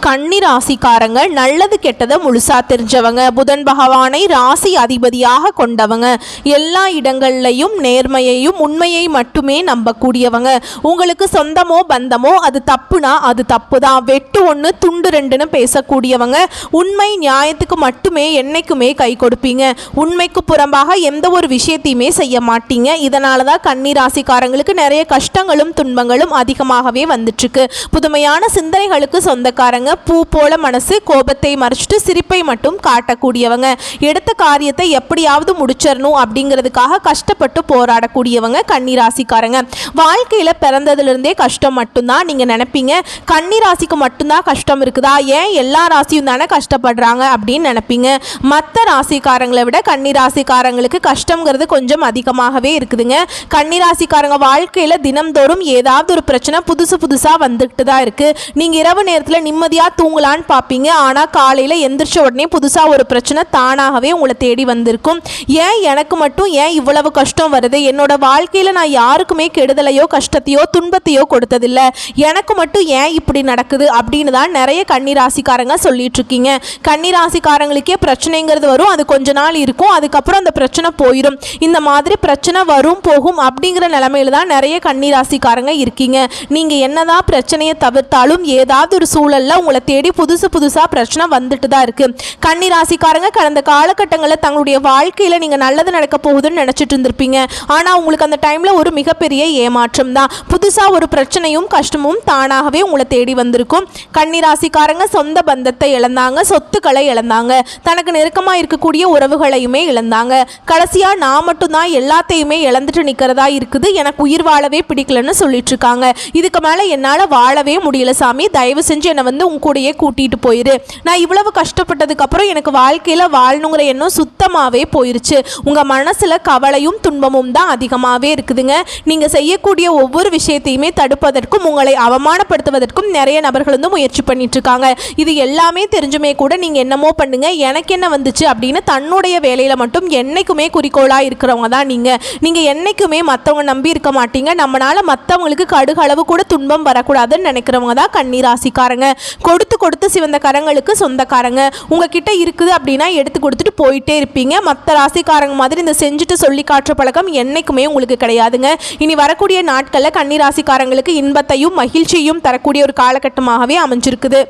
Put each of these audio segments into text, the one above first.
கன்னி ராசிக்காரங்க நல்லது கெட்டதை முழுசா தெரிஞ்சவங்க, புதன் பகவானை ராசி அதிபதியாக கொண்டவங்க, எல்லா இடங்கள்லையும் நேர்மையையும் உண்மையை மட்டுமே நம்பக்கூடியவங்க. உங்களுக்கு சொந்தமோ பந்தமோ அது தப்புனா அது தப்பு தான், வெட்டு ஒன்று துண்டு ரெண்டுன்னு பேசக்கூடியவங்க. உண்மை நியாயத்துக்கு மட்டுமே என்னைக்குமே கை கொடுப்பீங்க. உண்மைக்கு புறம்பாக எந்த ஒரு விஷயத்தையுமே செய்ய மாட்டீங்க. இதனால தான் கன்னி ராசிக்காரங்களுக்கு நிறைய கஷ்டங்களும் துன்பங்களும் அதிகமாகவே வந்துட்டுருக்கு. புதுமையான சிந்தனைகளுக்கு சொந்தக்காரங்க, பூ போல மனசு, கோபத்தை மறைச்சிட்டு சிரிப்பை மட்டும் காட்டக்கூடியவங்க, எடுத்த காரியத்தை எப்படியாவது முடிச்சிடணும் அப்படிங்கிறதுக்காக கஷ்டப்பட்டு போராடக்கூடியவங்க கன்னி ராசிக்காரங்க. வாழ்க்கையில் பிறந்ததுலேருந்தே கஷ்டம் மட்டும்தான் நீங்கள் நினைப்பீங்க. கன்னி ராசிக்கு மட்டும்தான் கஷ்டம் இருக்குதா, ஏன் எல்லா ராசியும் தானே கஷ்டப்படுறாங்க அப்படின்னு நினைப்பீங்க. மற்ற ராசிக்காரங்களை விட கன்னி ராசிக்காரங்களுக்கு கஷ்டங்கிறது கொஞ்சம் அதிகமாகவே இருக்குதுங்க. கன்னி ராசிக்காரங்க வாழ்க்கையில் தினம்தோறும் ஏதாவது ஒரு பிரச்சனை புதுசாக வந்துக்கிட்டு தான் இருக்குது. நீங்கள் இரவு நேரத்தில் நிம்மதியாக தூங்கலான்னு பார்ப்பீங்க, ஆனால் காலையில் எந்திரிச்ச உடனே புதுசாக ஒரு பிரச்சனை தானாகவே உங்களை தேடி வந்திருக்கும். ஏன் எனக்கு மட்டும் ஏன் இவ்வளவு கஷ்டம் வருது, என்னோட வாழ்க்கையில் நான் யாருக்குமே கெடுதலையோ கஷ்டத்தையோ துன்பத்தையோ கொடுத்ததில்லை, எனக்கு மட்டும் ஏன் இப்படி நடக்குது அப்படின்னு தான் நிறைய கன்னி ராசிக்காரங்க சொல்லிட்டு இருக்கீங்க. கன்னி ராசிக்காரங்களுக்கே பிரச்சனைங்கிறது வரும், அது கொஞ்ச நாள் இருக்கும், அதுக்கப்புறம் அந்த பிரச்சனை போயிடும். இந்த மாதிரி பிரச்சனை வரும் போகும் அப்படிங்கிற நிலைமையில தான் நிறைய கன்னி ராசிக்காரங்க இருக்கீங்க. நீங்கள் என்னதான் பிரச்சனையை தவிர்த்தாலும் ஏதாவது ஒரு சூழல்ல உங்களை தேடி புதுசாக பிரச்சனை வந்துட்டு தான் இருக்கு. கன்னி ராசிக்காரங்க கடந்த காலகட்டங்களில் தங்களுடைய வாழ்க்கையில் நீங்கள் நல்லது நடக்க போகுதுன்னு நினச்சிட்டு இருந்திருப்பீங்க. ஆனால் உங்களுக்கு அந்த டைமில் ஒரு மிகப்பெரிய ஏமாற்றம் தான். புதுசாக ஒரு பிரச்சனையும் கஷ்டமும் தானாகவே உங்களை தேடி வந்திருக்கும். கன்னி ராசிக்காரங்க சொந்த பந்தத்தை இழந்தாங்க, சொத்துக்களை இழந்தாங்க, தனக்கு நெருக்கமாக இருக்கக்கூடிய உறவுகளையுமே இழந்தாங்க. கடைசியாக நான் மட்டும்தான் எல்லாத்தையுமே இழந்துட்டு நிற்கிறதா இருக்குது, எனக்கு உயிர் வாழவே பிடிக்கலன்னு சொல்லிட்டு இருக்காங்க. இதுக்கு மேலே என்னால் வாழவே முடியல சாமி, தயவு செஞ்சு என்னை வந்து உங்க கூடயே கூட்டிகிட்டு போயிரு. நான் இவ்வளவு கஷ்டப்பட்டதுக்கப்புறம் எனக்கு வாழ்க்கையில் வாழணுங்கிற எண்ணம் சுத்தமாகவே போயிருச்சு. உங்கள் மனசில் கவலையும் துன்பமும் தான் அதிகமாகவே இருக்குதுங்க. நீங்கள் செய்யக்கூடிய ஒவ்வொரு விஷயத்தையுமே தடுப்பதற்கும் உங்களை அவமானப்படுத்துவதற்கும் நிறைய நபர்கள் வந்து முயற்சி பண்ணிட்டு இருக்காங்க. இது எல்லாமே தெரிஞ்சுமே கூட நீங்கள் என்னமோ பண்ணுங்க, எனக்கு என்ன வந்துச்சு அப்படின்னு தன்னுடைய வேலையில் மட்டும் என்னைக்குமே குறிக்கோளாக இருக்கிறவங்க தான் நீங்கள் என்னைக்குமே மற்றவங்க நம்பி இருக்க மாட்டீங்க. நம்மளால மற்றவங்களுக்கு கடுகளவு கூட துன்பம் வரக்கூடாதுன்னு நினைக்கிறவங்க தான் கன்னி ராசிக்காரங்க. கொடுத்து சிவந்த கரங்களுக்கு சொந்தக்காரங்க. உங்ககிட்ட இருக்குது அப்படின்னா எடுத்து கொடுத்துட்டு போயிட்டே இருப்பீங்க. மற்ற ராசிக்காரங்க மாதிரி இந்த செஞ்சுட்டு சொல்லி காட்டுற பழக்கம் என்னைக்குமே உங்களுக்கு கிடையாதுங்க. இனி வரக்கூடிய நாட்களில் கன்னி ராசிக்காரங்களுக்கு இன்பத்தையும் மகிழ்ச்சியையும் தரக்கூடிய ஒரு காலகட்டமாகவே அமைஞ்சிருக்குது.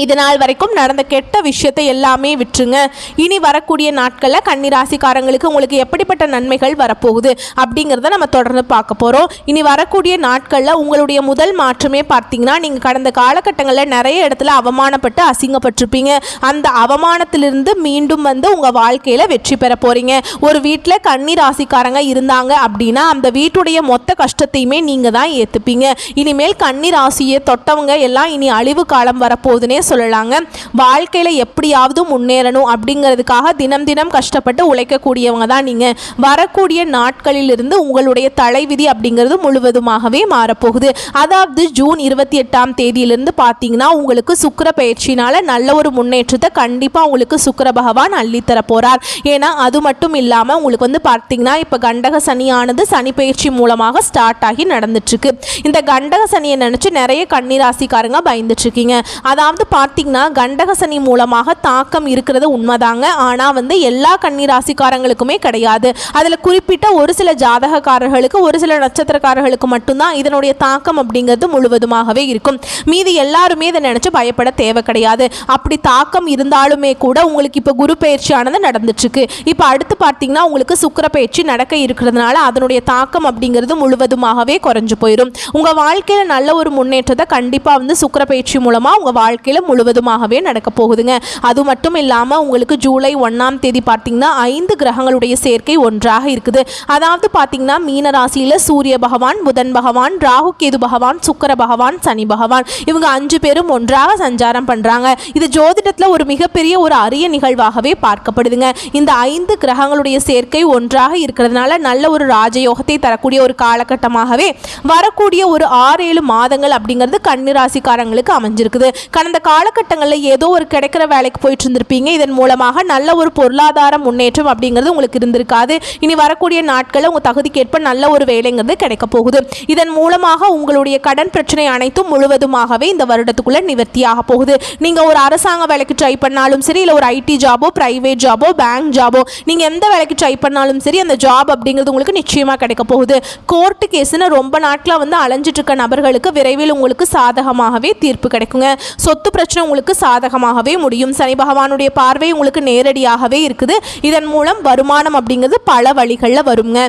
இது நாள் வரைக்கும் நடந்த கெட்ட விஷயத்தை எல்லாமே விட்டுருங்க. இனி வரக்கூடிய நாட்களில் கன்னி ராசிக்காரங்களுக்கு உங்களுக்கு எப்படிப்பட்ட நன்மைகள் வரப்போகுது அப்படிங்கிறத நம்ம தொடர்ந்து பார்க்க போகிறோம். இனி வரக்கூடிய நாட்களில் உங்களுடைய முதல் மாற்றமே பார்த்தீங்கன்னா, நீங்கள் கடந்த காலகட்டங்களில் நிறைய இடத்துல அவமானப்பட்டு அசிங்கப்பட்டிருப்பீங்க. அந்த அவமானத்திலிருந்து மீண்டும் வந்து உங்கள் வாழ்க்கையில் வெற்றி பெற போகிறீங்க. ஒரு வீட்டில் கன்னி ராசிக்காரங்க இருந்தாங்க அப்படின்னா அந்த வீட்டுடைய மொத்த கஷ்டத்தையுமே நீங்கள் தான் ஏற்றுப்பீங்க. இனிமேல் கன்னி ராசியை தொட்டவங்க எல்லாம் இனி அழிவு காலம் வரப்போகுதுன்னே சொல்லலாங்க. வாழ்க்கையில் எப்படியாவது முன்னேறணும் அப்படிங்கிறதுக்காக தினம் கஷ்டப்பட்டு உழைக்கக்கூடியவங்க தான் நீங்கள். வரக்கூடிய நாட்களிலிருந்து உங்களுடைய தலைவிதி அப்படிங்கிறது முழுவதுமாகவே மாறப்போகுது. அதாவது ஜூன் 28ஆம் தேதியிலிருந்து பார்த்தீங்கன்னா உங்களுக்கு சுக்கிர பயிற்சினால நல்ல ஒரு முன்னேற்றத்தை கண்டிப்பாக உங்களுக்கு சுக்கிர பகவான் அள்ளித்தர போகிறார். ஏன்னா அது மட்டும் இல்லாமல் உங்களுக்கு வந்து பார்த்தீங்கன்னா இப்போ கண்டக சனியானது சனி பயிற்சி மூலமாக ஸ்டார்ட் ஆகி நடந்துட்டுருக்கு. இந்த கண்டக சனியை நினச்சி நிறைய கன்னி ராசிக்காரங்க பயந்துட்டுருக்கீங்க. அதாவது பார்த்தீங்கன்னா கண்டக சனி மூலமாக தாக்கம் இருக்கிறது உண்மைதாங்க. ஆனால் வந்து எல்லா கன்னி ராசிக்காரங்களுக்குமே கிடையாது. அதில் குறிப்பிட்ட ஒரு சில ஜாதகக்காரர்களுக்கு ஒரு சில நட்சத்திரக்காரர்களுக்கு மட்டும்தான் இதனுடைய தாக்கம் அப்படிங்கிறது முழுவதுமாகவே இருக்கும். மீதி எல்லாருமே இதை நினச்சி பயப்பட தேவை கிடையாது. அப்படி தாக்கம் இருந்தாலுமே கூட உங்களுக்கு இப்போ குரு பயிற்சியானது நடந்துட்டுருக்கு. இப்போ அடுத்து பார்த்தீங்கன்னா உங்களுக்கு சுக்கிர பயிற்சி நடக்க இருக்கிறதுனால அதனுடைய தாக்கம் அப்படிங்கிறது முழுவதுமாகவே குறைஞ்சு போயிடும். உங்கள் வாழ்க்கையில் நல்ல ஒரு முன்னேற்றத்தை கண்டிப்பாக வந்து சுக்கிர பயிற்சி மூலமாக உங்கள் வாழ்க்கையில் முழுவதுமாகவே நடக்க போகுதுங்க. அது மட்டும் இல்லாமல் உங்களுக்கு ஜூலை 1ஆம் தேதி பார்த்தீங்கன்னா 5 கிரகங்களுடைய சேர்க்கை ஒன்றாக இருக்குது. அதாவது பார்த்தீங்கன்னா மீன ராசியில் சூரிய பகவான், புதன் பகவான், ராகு கேது பகவான், சுக்கிர பகவான், சனி பகவான், இவங்க 5 பேரும் ஒன்றாக சஞ்சாரம் பண்ணுறாங்க. இது ஜோதிடத்தில் ஒரு மிகப்பெரிய ஒரு அரிய நிகழ்வாகவே பார்க்கப்படுதுங்க. இந்த 5 கிரகங்களுடைய சேர்க்கை ஒன்றாக இருக்கிறதுனால நல்ல ஒரு ராஜயோகத்தை தரக்கூடிய ஒரு காலகட்டமாகவே வரக்கூடிய ஒரு 6-7 மாதங்கள் அப்படிங்கிறது கன்னி ராசிக்காரங்களுக்கு அமைஞ்சிருக்குது. கடந்த காலகட்டங்களில் ஏதோ ஒரு கிடைக்கிற வேலைக்கு போயிட்டு இருந்திருப்பீங்க. இதன் மூலமாக நல்ல ஒரு பொருளாதார முன்னேற்றம் அப்படிங்கிறது உங்களுக்கு இருந்திருக்காது. இனி வரக்கூடிய நாட்களில் உங்கள் தகுதிக்கேற்ப நல்ல ஒரு வேலைங்கிறது கிடைக்க போகுது. இதன் மூலமாக உங்களுடைய கடன் பிரச்சனை அனைத்தும் முழுவதுமாகவே இந்த வருடத்துக்குள்ள நிவர்த்தியாக போகுது. நீங்கள் ஒரு அரசாங்க வேலைக்கு ட்ரை பண்ணாலும் சரி, இல்லை ஒரு ஐடி ஜாபோ, பிரைவேட் ஜாபோ, பேங்க் ஜாபோ, நீங்கள் எந்த வேலைக்கு ட்ரை பண்ணாலும் சரி, அந்த ஜாப் அப்படிங்கிறது உங்களுக்கு நிச்சயமாக கிடைக்க போகுது. கோர்ட்டு கேஸ்ன்னு ரொம்ப நாட்களாக வந்து அலைஞ்சிட்டு இருக்க நபர்களுக்கு விரைவில் உங்களுக்கு சாதகமாகவே தீர்ப்பு கிடைக்குங்க. சொத்து பிரச்சனை உங்களுக்கு சாதகமாகவே முடியும். சனி பகவானுடைய பார்வை உங்களுக்கு நேரடியாகவே இருக்குது. இதன் மூலம் வருமானம் அப்படிங்கிறது பல வழிகளில் வருங்க.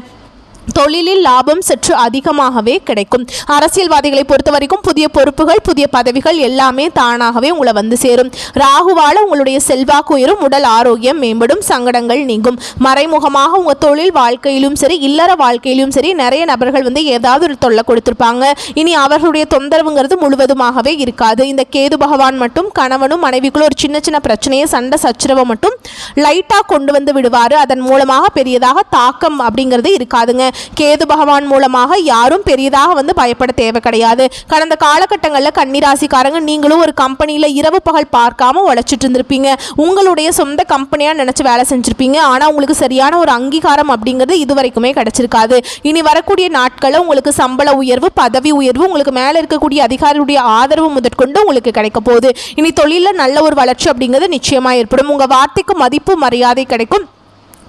தொழிலில் லாபம் சற்று அதிகமாகவே கிடைக்கும். அரசியல்வாதிகளை பொறுத்த வரைக்கும் புதிய பொறுப்புகள், புதிய பதவிகள் எல்லாமே தானாகவே உங்களை வந்து சேரும். ராகுவால உங்களுடைய செல்வாக்கு உயரும், உடல் ஆரோக்கியம் மேம்படும், சங்கடங்கள் நீங்கும். மறைமுகமாக உங்கள் தொழில் வாழ்க்கையிலும் சரி, இல்லற வாழ்க்கையிலும் சரி, நிறைய நபர்கள் வந்து ஏதாவது ஒரு தொல்லை கொடுத்துருப்பாங்க. இனி அவர்களுடைய தொந்தரவுங்கிறது முழுவதுமாகவே இருக்காது. இந்த கேது பகவான் மட்டும் கணவனும் மனைவிக்குள்ள ஒரு சின்ன சின்ன பிரச்சனையை, சண்டை சச்சரவை மட்டும் லைட்டாக கொண்டு வந்து விடுவார். அதன் மூலமாக பெரியதாக தாக்கம் அப்படிங்கிறது இருக்காதுங்க. கேது பகவான் மூலமாக யாரும் பெரியதாக வந்து பயப்பட தேவை கிடையாது. கடந்த காலகட்டங்களில் கன்னிராசிக்காரங்க நீங்களும் ஒரு கம்பெனியில் இரவு பகல் பார்க்காம உழைச்சிட்டு இருந்திருப்பீங்க. உங்களுடைய சொந்த கம்பெனியாக நினச்சி வேலை செஞ்சுருப்பீங்க. ஆனால் உங்களுக்கு சரியான ஒரு அங்கீகாரம் அப்படிங்கிறது இதுவரைக்குமே கிடைச்சிருக்காது. இனி வரக்கூடிய நாட்களில் உங்களுக்கு சம்பள உயர்வு, பதவி உயர்வு, உங்களுக்கு மேலே இருக்கக்கூடிய அதிகாரியுடைய ஆதரவு முதற்கொண்டு உங்களுக்கு கிடைக்க போகுது. இனி தொழிலில் நல்ல ஒரு வளர்ச்சி அப்படிங்கிறது நிச்சயமாக ஏற்படும். உங்கள் வார்த்தைக்கு மதிப்பு மரியாதை கிடைக்கும்.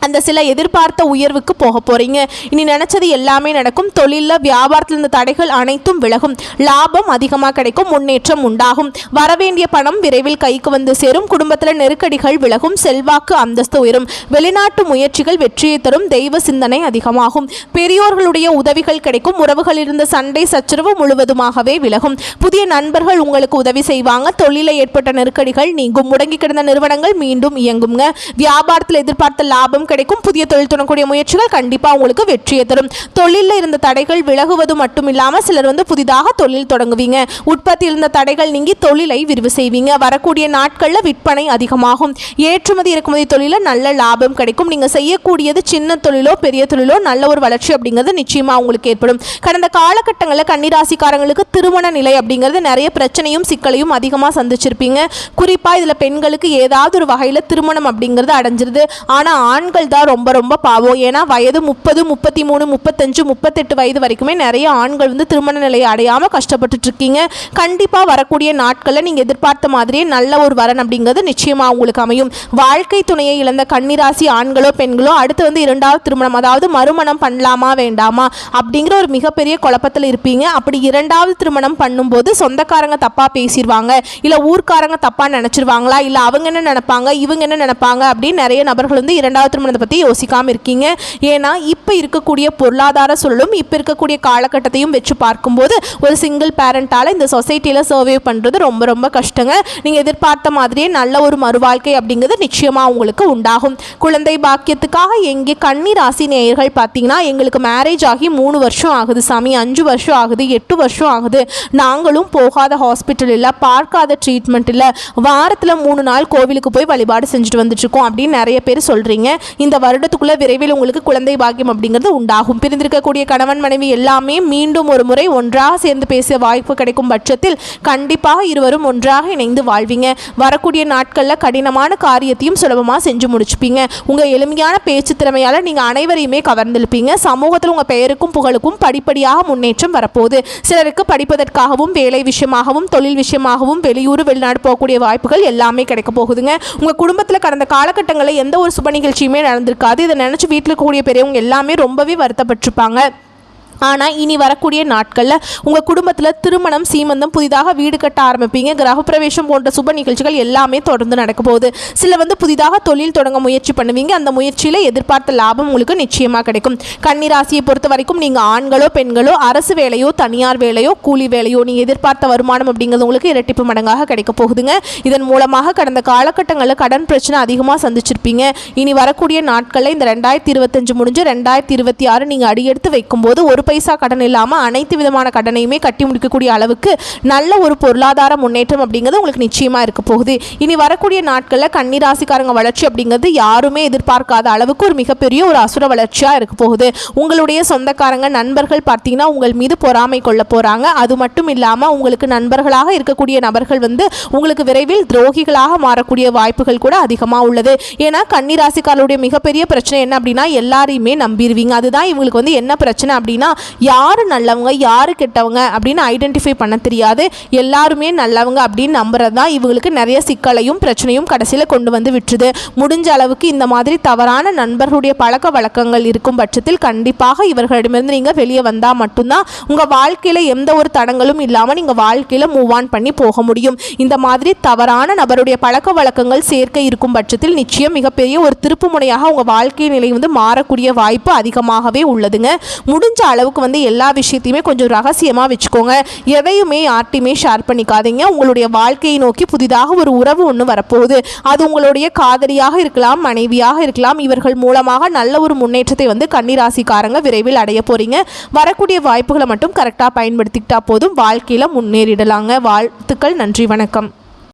அந்த சில எதிர்பார்த்த உயர்வுக்கு போக போகிறீங்க. இனி நினச்சது எல்லாமே நடக்கும். தொழிலில் வியாபாரத்தில் இருந்த தடைகள் அனைத்தும் விலகும். லாபம் அதிகமாக கிடைக்கும். முன்னேற்றம் உண்டாகும். வரவேண்டிய பணம் விரைவில் கைக்கு வந்து சேரும். குடும்பத்தில் நெருக்கடிகள் விலகும். செல்வாக்கு அந்தஸ்து உயரும். வெளிநாட்டு முயற்சிகள் வெற்றியை தரும். தெய்வ சிந்தனை அதிகமாகும். பெரியோர்களுடைய உதவிகள் கிடைக்கும். உறவுகள் இருந்த சண்டை சச்சரவு முழுவதுமாகவே விலகும். புதிய நண்பர்கள் உங்களுக்கு உதவி செய்வாங்க. தொழிலில் ஏற்பட்ட நெருக்கடிகள் நீங்கும். முடங்கி கிடந்த நிறுவனங்கள் மீண்டும் இயங்குங்க. வியாபாரத்தில் எதிர்பார்த்த லாபம் கிடைக்கும். புதிய தொழில் தொடங்கக்கூடிய முயற்சிகள் கண்டிப்பாக உங்களுக்கு வெற்றியை தரும். தொழிலில் இருந்த தடைகள் விலகுவது மட்டும் இல்லாமல் சிலர் வந்து புதிதாக தொழில் தொடங்குவீங்க. உற்பத்தியில் இருந்த தடைகள் நீங்கி தொழிலை விரிவு செய்வீங்க. வரக்கூடிய நாட்களில் விற்பனை அதிகமாகும். ஏற்றுமதி இறக்குமதி தொழிலில் நல்ல லாபம் கிடைக்கும். நீங்கள் செய்யக்கூடியது சின்ன தொழிலோ பெரிய தொழிலோ நல்ல ஒரு வளர்ச்சி அப்படிங்கிறது நிச்சயமாக உங்களுக்கு ஏற்படும். கடந்த காலகட்டங்களில் கன்னிராசிக்காரங்களுக்கு திருமண நிலை அப்படிங்கிறது நிறைய பிரச்சனையும் சிக்கலையும் அதிகமாக சந்திச்சிருப்பீங்க. குறிப்பாக இதில் பெண்களுக்கு ஏதாவது ஒரு வகையில் திருமணம் அப்படிங்கிறது அடைஞ்சிருது. ஆனால் ஆண்கள் தான் ரொம்ப ரொம்ப பாவம். ஏன்னா வயது 30, 33, 35, 38 வயது வரைக்குமே நிறைய ஆண்கள் வந்து திருமண நிலையை அடையாமல் கஷ்டப்பட்டுட்டு இருக்கீங்க. கண்டிப்பாக வரக்கூடிய நாட்களில் நீங்கள் எதிர்பார்த்த மாதிரியே நல்ல ஒரு வரன் அப்படிங்கிறது நிச்சயமாக உங்களுக்கு அமையும். வாழ்க்கை துணையை இழந்த கன்னிராசி ஆண்களோ பெண்களோ அடுத்து வந்து இரண்டாவது திருமணம், அதாவது மறுமணம் பண்ணலாமா வேண்டாமா அப்படிங்கிற ஒரு மிகப்பெரிய குழப்பத்தில் இருப்பீங்க. அப்படி இரண்டாவது திருமணம் பண்ணும்போது சொந்தக்காரங்க தப்பாக பேசிடுவாங்க, இல்லை ஊர்க்காரங்க தப்பாக நினச்சிருவாங்களா, இல்லை அவங்க என்ன நினைப்பாங்க, இவங்க என்ன நினைப்பாங்க அப்படின்னு நிறைய நபர்கள் வந்து இரண்டாவது திருமணத்தை பற்றி யோசிக்காமல் இருக்கீங்க. ஏன்னா இப்போ இருக்கக்கூடிய பொருளாதார சூழலும் இப்போ இருக்கக்கூடிய காலகட்டத்தையும் வச்சு பார்க்கும்போது ஒரு சிங்கிள் பேரண்டால் இந்த சொசைட்டியில் சர்வே பண்ணுறது ரொம்ப ரொம்ப கஷ்டங்க. நீங்கள் எதிர்பார்த்த மாதிரியே நல்ல ஒரு மறுவாழ்க்கை அப்படிங்கிறது நிச்சயமாக உங்களுக்கு உண்டாகும். குழந்தை பாக்கியத்துக்காக எங்கே கன்னி ராசி நேயர்கள் பார்த்தீங்கன்னா, எங்களுக்கு மேரேஜ் ஆகி 3 வருஷம் ஆகுது சாமி, 5 வருஷம் ஆகுது, 8 வருஷம் ஆகுது, நாங்களும் போகாத ஹாஸ்பிட்டல் இல்லை, பார்க்காத ட்ரீட்மெண்ட் இல்லை, வாரத்தில் 3 நாள் கோவிலுக்கு போய் வழிபாடு செஞ்சுட்டு வந்துட்டுருக்கோம் அப்படின்னு நிறைய பேர் சொல்கிறீங்க. இந்த வருடத்துக்குள்ள விரைவில் உங்களுக்கு குழந்தை பாக்கியம் அப்படிங்கிறது உண்டாகும். பிரிந்திருக்கக்கூடிய கணவன் மனைவி எல்லாமே மீண்டும் ஒரு முறை ஒன்றாக சேர்ந்து பேச வாய்ப்பு கிடைக்கும் பட்சத்தில் கண்டிப்பாக இருவரும் ஒன்றாக இணைந்து வாழ்வீங்க. வரக்கூடிய நாட்களில் கடினமான காரியத்தையும் சுலபமாக செஞ்சு முடிச்சுப்பீங்க. உங்கள் எளிமையான பேச்சு திறமையால் நீங்கள் அனைவரையுமே கவர்ந்திருப்பீங்க. சமூகத்தில் உங்கள் பெயருக்கும் புகழுக்கும் படிப்படியாக முன்னேற்றம் வரப்போகுது. சிலருக்கு படிப்பதற்காகவும் வேலை விஷயமாகவும் தொழில் விஷயமாகவும் வெளியூர் வெளிநாடு போகக்கூடிய வாய்ப்புகள் எல்லாமே கிடைக்க போகுதுங்க. உங்கள் குடும்பத்தில் கடந்த காலகட்டங்களில் எந்த ஒரு சுப நிகழ்ச்சியுமே நடந்திருக்காது. இதை நினச்சி வீட்டில் இருக்கக்கூடிய பெரியவங்க எல்லாமே ரொம்பவே வருத்தப்பட்டிருப்பாங்க. ஆனால் இனி வரக்கூடிய நாட்களில் உங்கள் குடும்பத்தில் திருமணம், சீமந்தம், புதிதாக வீடு கட்ட ஆரம்பிப்பீங்க. கிரகப்பிரவேசம் போன்ற சுப நிகழ்ச்சிகள் எல்லாமே தொடர்ந்து நடக்க போகுது. சில வந்து புதிதாக தொழில் தொடங்க முயற்சி பண்ணுவீங்க. அந்த முயற்சியில் எதிர்பார்த்த லாபம் உங்களுக்கு நிச்சயமாக கிடைக்கும். கன்னிராசியை பொறுத்த வரைக்கும் நீங்கள் ஆண்களோ பெண்களோ அரசு வேலையோ தனியார் வேலையோ கூலி வேலையோ நீங்கள் எதிர்பார்த்த வருமானம் அப்படிங்கிறது உங்களுக்கு இரட்டிப்பு மடங்காக கிடைக்க போகுதுங்க. இதன் மூலமாக கடந்த காலகட்டங்களில் கடன் பிரச்சனை அதிகமாக சந்திச்சிருப்பீங்க. இனி வரக்கூடிய நாட்களில் இந்த 2025 முடிஞ்சு 2026 நீங்கள் அடியெடுத்து வைக்கும்போது ஒரு பைசா கடன் இல்லாமல் அனைத்து விதமான கடனையுமே கட்டி முடிக்கக்கூடிய அளவுக்கு நல்ல ஒரு பொருளாதார முன்னேற்றம் அப்படிங்கிறது உங்களுக்கு நிச்சயமாக இருக்க போகுது. இனி வரக்கூடிய நாட்களில் கன்னி ராசிக்காரங்க வளர்ச்சி அப்படிங்கிறது யாருமே எதிர்பார்க்காத அளவுக்கு ஒரு மிகப்பெரிய ஒரு அசுர வளர்ச்சியாக இருக்க போகுது. உங்களுடைய சொந்தக்காரங்க நண்பர்கள் பார்த்தீங்கன்னா உங்கள் மீது பொறாமை கொள்ள போகிறாங்க. அது மட்டும் இல்லாமல் உங்களுக்கு நண்பர்களாக இருக்கக்கூடிய நபர்கள் வந்து உங்களுக்கு விரைவில் துரோகிகளாக மாறக்கூடிய வாய்ப்புகள் கூட அதிகமாக உள்ளது. ஏன்னா கன்னி ராசிக்காரருடைய மிகப்பெரிய பிரச்சனை என்ன அப்படின்னா எல்லாரையுமே நம்பிடுவீங்க. அதுதான் இவங்களுக்கு வந்து என்ன பிரச்சனை அப்படின்னா யார் நல்லவங்க யார் கெட்டவங்க அப்படின்னு ஐடென்டிஃபை பண்ண தெரியாது. எல்லாருமே நல்லவங்க அப்படின்னு நம்புறது தான் இவங்களுக்கு நிறைய சிக்கலையும் பிரச்சனையும் கடைசியில் கொண்டு வந்து விட்டுருது. முடிஞ்ச அளவுக்கு இந்த மாதிரி தவறான நண்பர்களுடைய பழக்க வழக்கங்கள் இருக்கும் பட்சத்தில் கண்டிப்பாக இவர்களிடமிருந்து நீங்கள் வெளியே வந்தால் மட்டும்தான் உங்கள் வாழ்க்கையில் எந்த ஒரு தடங்களும் இல்லாமல் நீங்கள் வாழ்க்கையில் மூவ் ஆன் பண்ணி போக முடியும். இந்த மாதிரி தவறான நபருடைய பழக்க வழக்கங்கள் சேர்க்கை இருக்கும் பட்சத்தில் நிச்சயம் மிகப்பெரிய ஒரு திருப்பு முனையாக உங்கள் வாழ்க்கை நிலை வந்து மாறக்கூடிய வாய்ப்பு அதிகமாகவே உள்ளதுங்க. முடிஞ்ச அளவுக்கு வந்து எல்லா விஷயத்தையுமே கொஞ்சம் ரகசியமாக வச்சுக்கோங்க. எதையுமே யார்ட்டையுமே ஷேர் பண்ணிக்காதீங்க. உங்களுடைய வாழ்க்கையை நோக்கி புதிதாக ஒரு உறவு ஒன்று வரப்போகுது. அது உங்களுடைய காதலியாக இருக்கலாம், மனைவியாக இருக்கலாம். இவர்கள் மூலமாக நல்ல ஒரு முன்னேற்றத்தை வந்து கன்னிராசிக்காரங்க விரைவில் அடைய போறீங்க. வரக்கூடிய வாய்ப்புகளை மட்டும் கரெக்டாக பயன்படுத்திக்கிட்டா போதும், வாழ்க்கையில் முன்னேறிடலாங்க. வாழ்த்துக்கள். நன்றி, வணக்கம்.